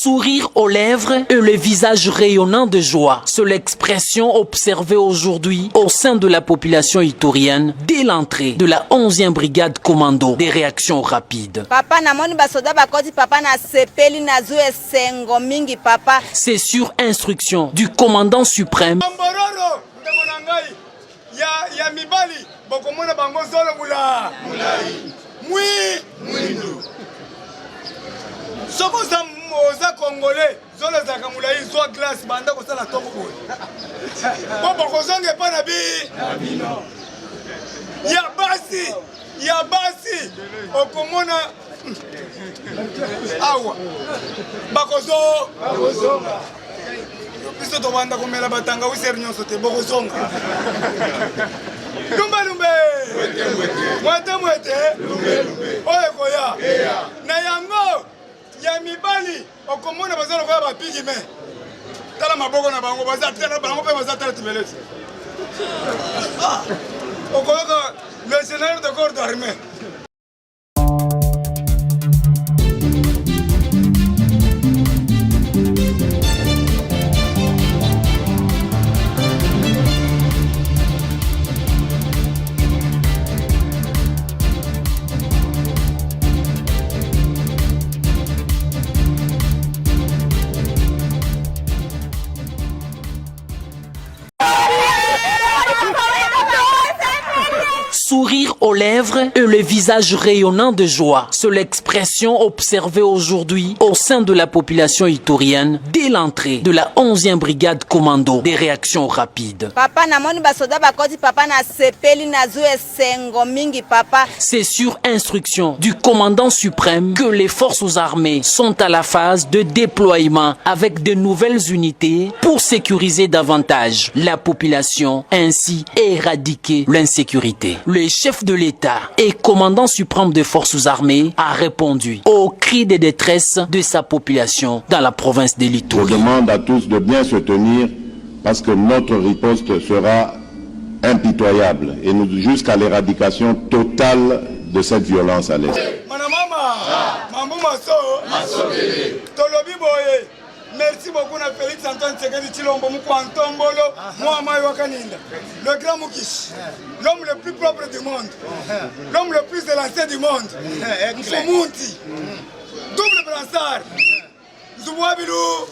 Sourire aux lèvres et le visage rayonnant de joie, c'est l'expression observée aujourd'hui au sein de la population itorienne dès l'entrée de la 11e brigade commando des réactions rapides. C'est sur instruction du commandant suprême Oza congolais, zolo zaka mulai zo glace banda ko sala tongo boy. Bobo ko zonge pa na bi. Ya basi. Okomona awa. Bakozo. Biso to banda ko mela batanga wiser nyonso te boko zonga. Lumbe. Mwete. Oye koya. Na yango ya mibali okomona bazalo kwa bapigi me tala maboko na bango bazatela bango pe bazatela tibelezi okoyoka le scénario de corps d'armée. Sourire aux lèvres et le visage rayonnant de joie, c'est l'expression observée aujourd'hui au sein de la population itorienne dès l'entrée de la 11e brigade commando des réactions rapides. C'est sur instruction du commandant suprême que les forces armées sont à la phase de déploiement avec de nouvelles unités pour sécuriser davantage la population ainsi éradiquer l'insécurité. Le chef de l'État et commandant suprême des forces armées a répondu aux cris de détresse de sa population dans la province de l'Ituri. Je demande à tous de bien se tenir parce que notre riposte sera impitoyable et nous jusqu'à l'éradication totale de cette violence à l'Est. Merci beaucoup à Félix Antoine Tshisekedi Tshilombo Mukwantombolo, Mohamed Wakaninda, le grand Mukish, l'homme le plus propre du monde, l'homme le plus élancé du monde, Moumunti, double brassard, Zouabilou,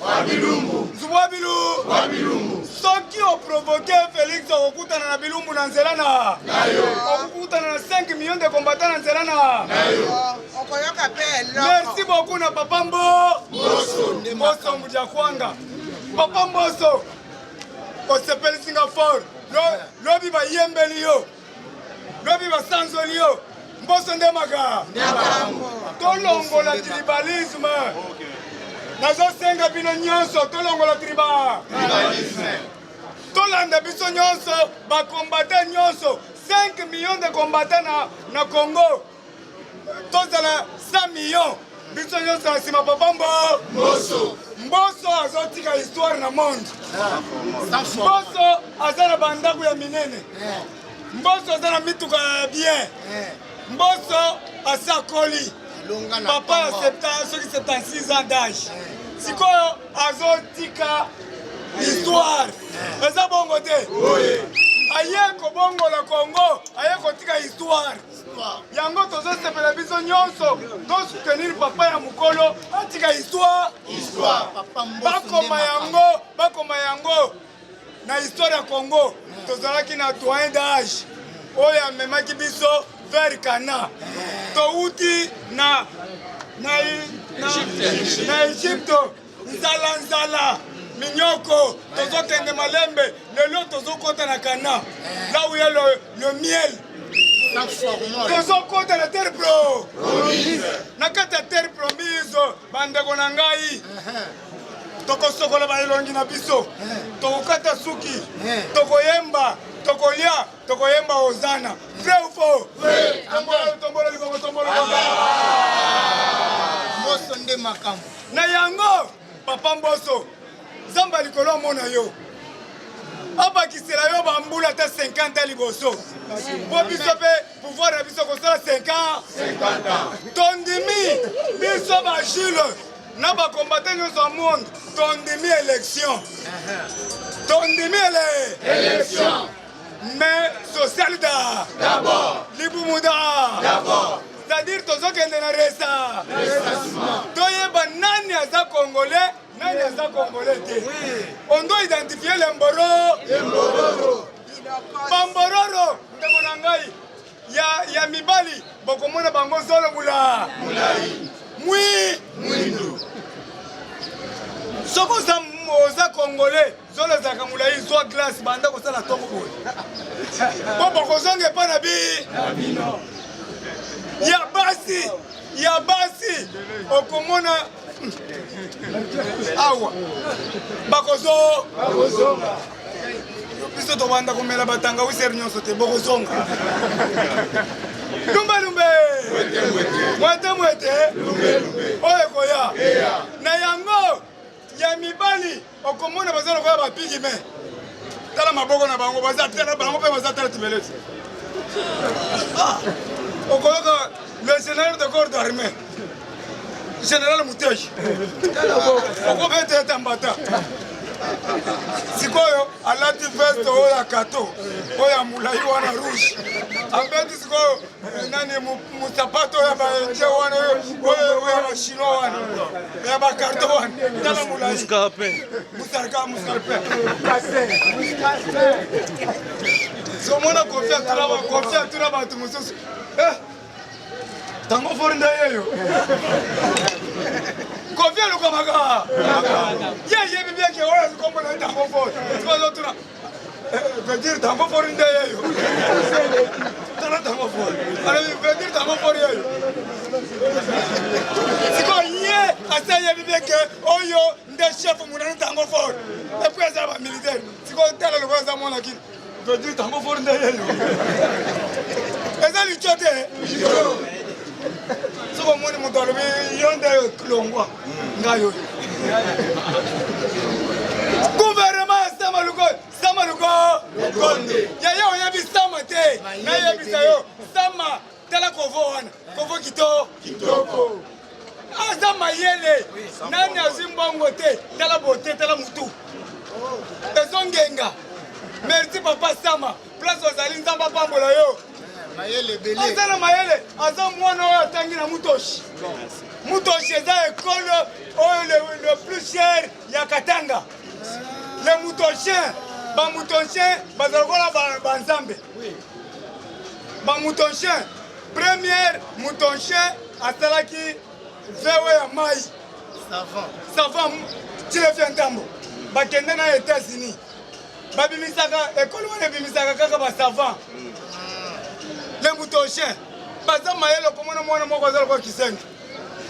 ceux qui ont provoqué Félix Okutana Bilumbu Nanzelana, Okutana 5 millions de combattants Nanzelana. Merci beaucoup à Papa Mboso Moudiakwanga. Papa Mboso, on s'appelle Singapour. Lobi va Yembelio, Lobi va Sanzolio, Mboso Ndemaga. Tolongo la tribalisme. Nazo senga bino nyonso tolongo la tribalisme. Tolanda biso nyonso, ba combattant nyonso, 5 millions de combattants na Congo. Tozala 100 millions. Biso nyonso na sima Papa Mboso azotika histoire na monde. Mboso azana bandaku ya minene. Mboso azana mituka bien. Mboso asakoli. Papa a 76 ans d'âge. Sikoyo azotika histoire. Eza bongo te. Aye ko bongo la Congo, aye ko tika histoire. Yango tozo sepela biso nyonso, to soutenir papa ya mukolo, atika histoire. Bakoma yango na histoire ya Congo. Tozalaki na doyen d'âge. Oya memaki biso vers Cana. Touti na Egypte. Nzala. Minyoko, tozo kende malembe, lelo tozo kota na Cana. Là où il y a le miel. Tozo kota na terre promise. Na kata terre promise, bandeko na ngai. Toko sokola ba elongi na biso. Toko kata suki. Toko yemba, toko lia, toko yemba ozana. Vrai ou faux? Vrai. Tombola libongo. Mboso nde makambo. Na yango, Papa Mboso. Zamba likolo mona yo. Abakisela yo bambula ta 50 ans liboso. Po biso pe pouvoir na biso kosala 50 ans. Tondimi biso ba Jules na ba combattant nyonso ya monde tondimi élection tondimi élection mais social d'abord libumuda d'abord c'est-à-dire tozokende na resa toyeba nani aza congolais nani aza congolais te on doit identifier les mbororo bambororo ndeko na ngai ya mibali bokomona bango zolo mulai mwindu soko oza congolais zolo ezalaka mulai zwa glace banda kosala ntongo boye po bokozonga epa na bino ya basi okomona awa bakozonga biso tobanda komela batanga wiseri nyonso te bokozonga lumbe mwete oyo ekoya na yango ya mibali okomona baza lokola bapigi me tala maboko na bango bango mpe baza tala tibeleti okoyoka le général de corps d'armée général Muteji okobete etambata sikoyo alati veste oyo ya kato oyo ya mulai wana rouge abeti sikoyo nani musapato oyo ya baenje wana oyo ya bachinois wana ya bakarto wana tala mulai muscarpe somona konfia tuna bato mosusu tango fori nde yeyo konfia lukamaka yeyebi bieke oyo zikombona tango fori sikozotuna veut dire tango fori nde yeyo tala tango fori veut dire tango fori yeyo siko ye asa yebi bieke oyo nde chef munani tango fori epuis aza bamilitaire siko tala lokola aza mwana kini veut dire tango fori nde yeyo eza licio te soko moni moto alobi yo nde longwa ngai oyo gouvernement sama luko yaya oyebi sama te nayebisa yo sama tala kovo wana kovo kitoko aza mayele nani azwi mbongo te tala bote tala mutu ezongenga merci papa sama place ozali nzambe apambola yo aza na mayele aza mwana oyo atangi na mutoshi eza ekole oyo le plus cher ya katanga le mutoshien bamutoshien baza lokola banzambe bamutoshien première mutoshien asalaki vewe ya mai savant tilefi ntambo bakende na États-Unis babimisaka ekole wana ebimisaka kaka basavant le mutoshien baza mayele okomona mwana moko aza lokola kisenga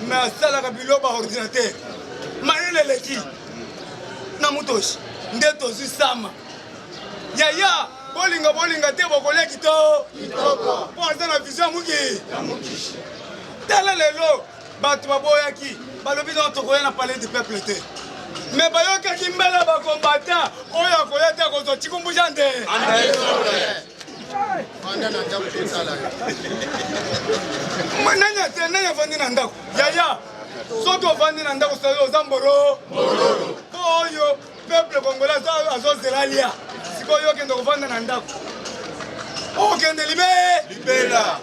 me asalaka bilo baordinateur mayele eleki na mutoshi nde tozwi sama yaya bolinga te bokolia kitoko mpo aza na vision ya muki tala lelo bato baboyaki balobi nao tokoya na palais du peuple te me bayokaki mbela bakombata oyo akoya te akozwa tikumbusha nde nani afandi na ndako yaya soki ofandi na ndako oza mboro po oyo peuple congolais azozela lia sikoyo okende kofanda na ndako okende libela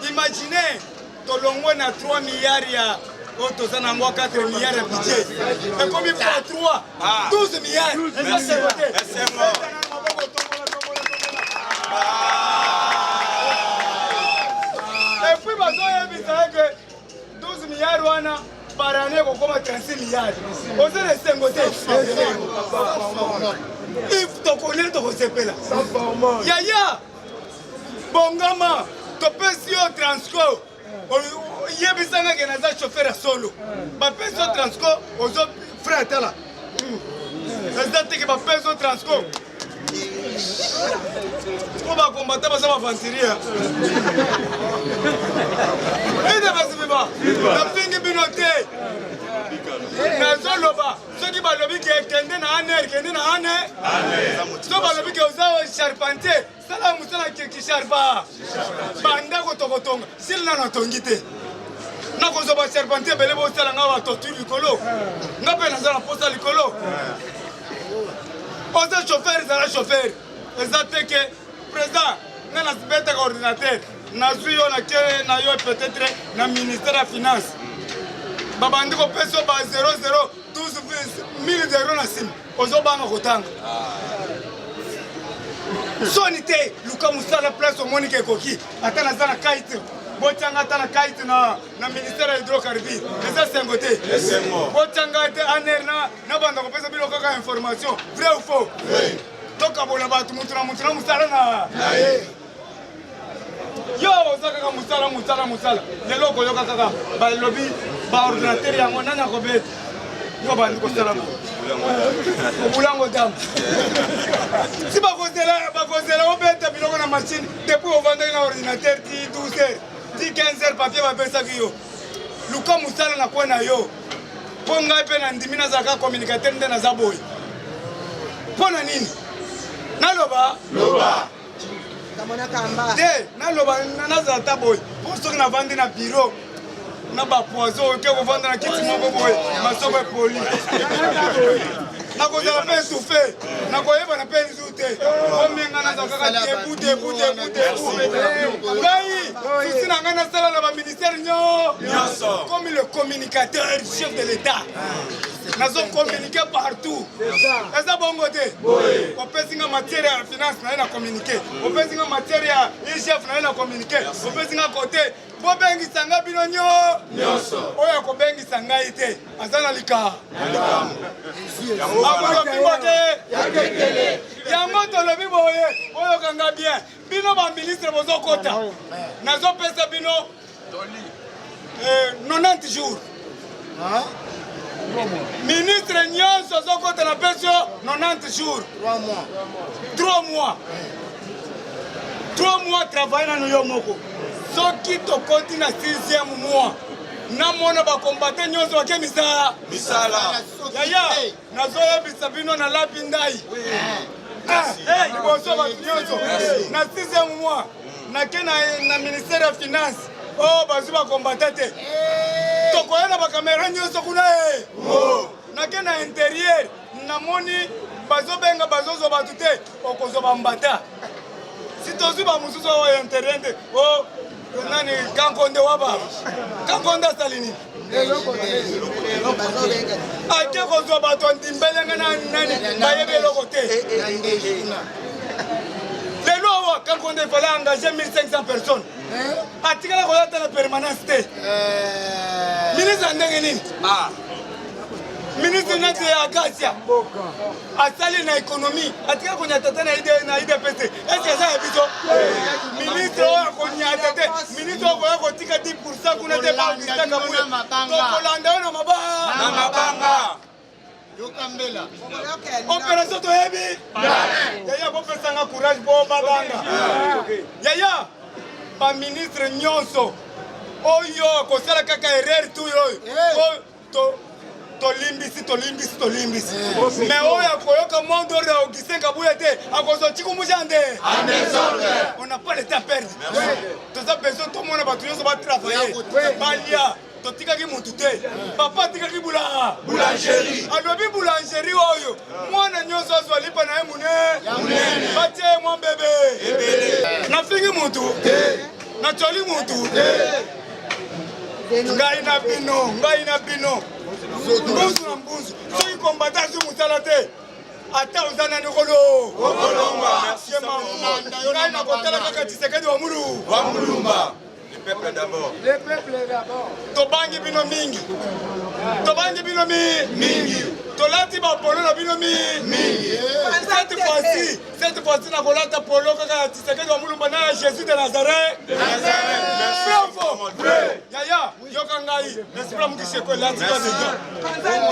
imagine tolongwe na 3 milliards ya oyo toza na mwa 4 milliards ya budget ekomi fois 3 12 milliards epuis bazoyebisa ke 12 milliards wana par année kokoma 36 milliards ozela esengo te tokolia tokosepela yaya bongama topesi yo transco yebisanga ke naza chauffeur ya solo bapesi yo transco ozo frère tala eza teke bapesi yo transco po bakombata baza bavantiria ede basibiba napingi bino te nazoloba soki balobi ke kende na ane so balobi ke oza charpentier sala mosala kisharpa bandako tokotonga sili nano atongi te nakozwa ba charpentier belé bo sala nga ba torture likolo nga pe na zala posa likolo oza chauffeur zala chauffeur eza te ke président nga na sibeta ka ordinateur nazwi yo na ke na yo peut-être na ministère ya finance babandi kopesa ba 00 12 000 € na nsima ozobanga kotanga soni te luka mosala place omoni ke ekoki ata naza na kaite botyanga ata na kaite na ministère ya hydrocarbure eza sengo te botyanga te aner na banda kopesa bino kaka information vrai ou faux tokabola bato mutu na mosala na yo oza kaka mosala lelo okoyoka kaka balobi baordinateur yango nani akobeta yo bandi kosala obulango damu si bakozela obeta biloko na machine depuis ovandaki na ordinateur ti 12 heures ti 15 heures papier bapesaki yo luka mosala na kwe na yo mpo ngai mpe na ndimi nazalaka communicateur nde naza boye mpo na nini naloba te naloba nazala ta boye mpo soki navandi na biro na bapoison oke kovanda na kiti moko boye masoko epoli nakozala mpe esufe nakoyebana mpe lizu te omenga nazala kaka tebu ngai susi na ngai nasala na baministère nyonso comme le communicateur chef de l'état nazokommunike partout eza bongo te opesinga matière ya finance na ye na communike opesinga matière ya chef na ye na communike opesinga kote bobengisanga bino nyonso oyo akobengisa ngai te aza na lika akolobimbo te yango tolobi boye oyokanga bien bino baministre bozokota nazopesa bino 90 jours ministre nyonso azokota na peso 90 jours 3 mois travaille nano yo moko soki tokoti na 6e mois namona bakombate nyonso bake misala yaya nazoyebisa bino nalabi ndai liboso bato nyonso na 6e mois nake na ministère ya finance oyo bazwi bakombate te tokoya na bakamera nyonso kuna nake na intérieur namoni bazobenga bazozwa bato te okozwa bambata si tozwi bamosusu oyo intérieur te nani kankonde waba kankonde asali nini ake kozwa bato ndimbelenga nani bayebi eloko te lelo awa kankonde ifale engage 1500 personnes atikala koyata na permanence te ministre ndenge nini ministre nati ya Akasia asali na économie atika konyatata na IDPC est-ce que ça est biso ministre oyo konyatata ministre oyo kotika 10% kuna te ba kitaka mule tokolanda yo na mabanga yokambela opération toyebi yaya bopesanga courage bo babanga yaya ba ministre nyonso oyo kosala kaka erreur tu yo tolimbisi mais oyo akoyoka monde orde Augustin Kabuya te akozotikumusha nde on n'a pas le temps à perdre toza besoin tomona bato nyonso batravaille balia totikaki mutu te papa atikaki boulangerie alobi boulangerie oyo mwana nyonso azwa lipa na ye munene batie mwa bebe nafingi mutu nacholi mutu ngai na bino mbuzu na mbuzu soki kombata azwi mosala te ata oza nani kolomba ngai nakotala kaka Tshisekedi wa mulumba le peuple d'abord tobangi bino mingi tolati bapolo na bino mingi cette fois-ci nakolata polo kaka ya Tshisekedi wa mulumba na ya Jésus de Nazareth yaya yoka ngai l'esprit ya mukisheko elati deja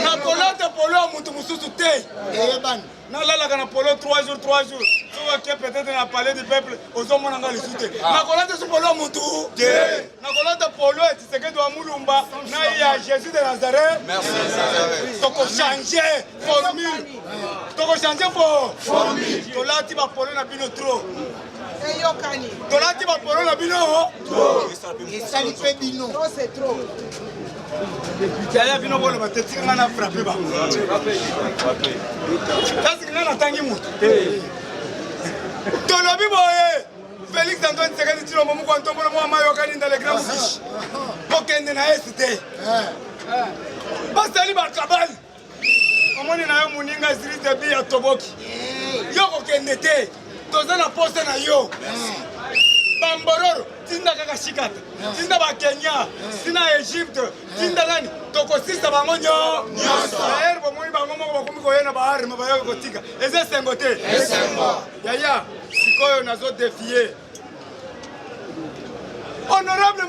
nakolata polo ya mutu mosusu te nalalaka na polo 3 jours soki peut-être na palais du peuple ozomona nga lisu te nakolata su polo ya mutu nakolata polo ya Tshisekedi wa mulumba na ya Jésus de Nazareth tokochange formule tolati bapolo na bino trop tolati baporo na bino esali mpe bino yaya bino bono batetika nga na frappe bango kasi nga natangi moto tolobi boye Félix Antoine Tshisekedi Tshilombo moko ntombola mwa mayokani dans le grand fiche kokende na ye site basali bakabali omoni na yo moninga Idriss Déby ya toboki yo kokende te toza na poste na yo bambororo tinda kaka shikata tinda bakenya tinda Egypte tinda nani tokosisa bango nyonso ayer bomoni bango moko bakomi koyena baarme bayoka kotika eza esengo te yaya sikoyo nazo défier honorable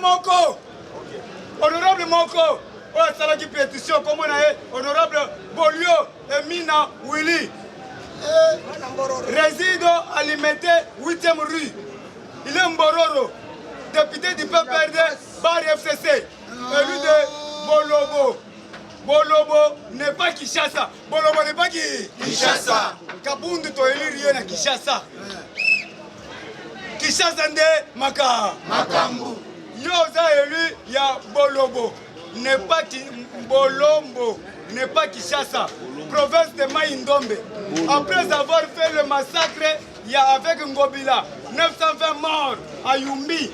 moko oyo asalaki pétition kombo na ye honorable Bolio Emina Willy réside à Limete 8e rue. Il est Mbororo, député du PPRD, Bar FCC, élu de Bolobo. Bolobo n'est pas Kinshasa. Bolobo n'est pas Kinshasa. Kabundu to élu rien à Kinshasa. Kinshasa nde Makambu. Yoza élu ya Bolobo. N'est pas Bolombo. N'est pas Kinshasa. Province de Maïndombe. Après avoir fait le massacre, il y a avec Ngobila 920 morts à Yumbi.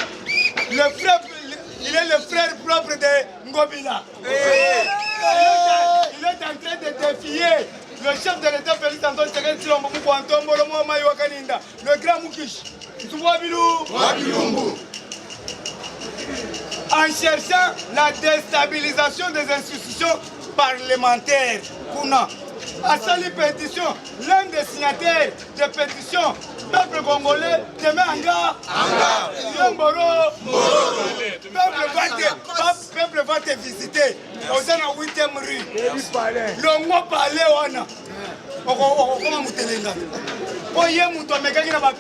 Il est le frère propre de Ngobila. Il est en train de défier le chef de l'État Félix Antoine Tshisekedi Tshilombo le grand Mukish. En cherchant la déstabilisation des institutions parlementaires. À sa pétition, l'un des signataires de pétition, peuple congolais, te met en garde. Peuple va te visiter. Au 8e rue. Le mot parler, on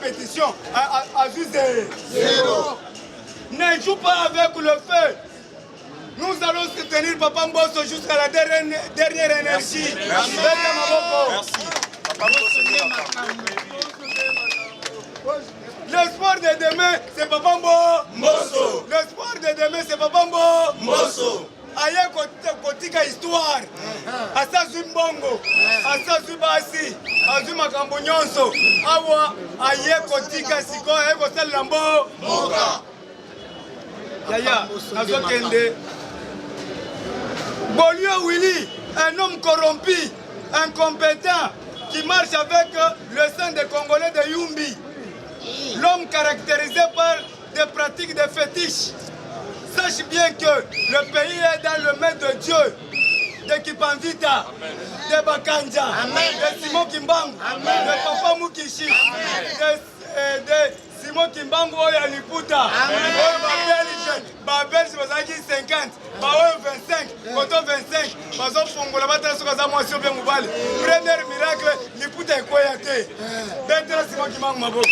pétition à juste zéro. Ne joue pas avec le feu. Nous allons soutenir Papa Mbosso jusqu'à la dernière énergie. Merci. L'espoir de demain, c'est Papa Mbosso. L'espoir de demain, c'est Papa Mbosso. Aïe kotika histoire. Asa Zumbongo. Asa Zubasi. Azu makambo nyonso. Awa aïe kotika siko. Aïe kosel lambo. Yaya, nazo kende. Bolio Willy, un homme corrompu, incompétent, qui marche avec le sang des Congolais de Yumbi. L'homme caractérisé par des pratiques de fétiche. Sache bien que le pays est dans le main de Dieu, de Kipandita, de Bakanja, de Simon Kimbangu, de Papa Mukishi, de Simon Kimbangu oya Liputa, Belge bazaki 50, baoyo 25, koto 25, bazo fongola batala soka za mwasi obia mobali. Premier miracle Liputa ekoya te. Betela Simon Kimbangu maboko.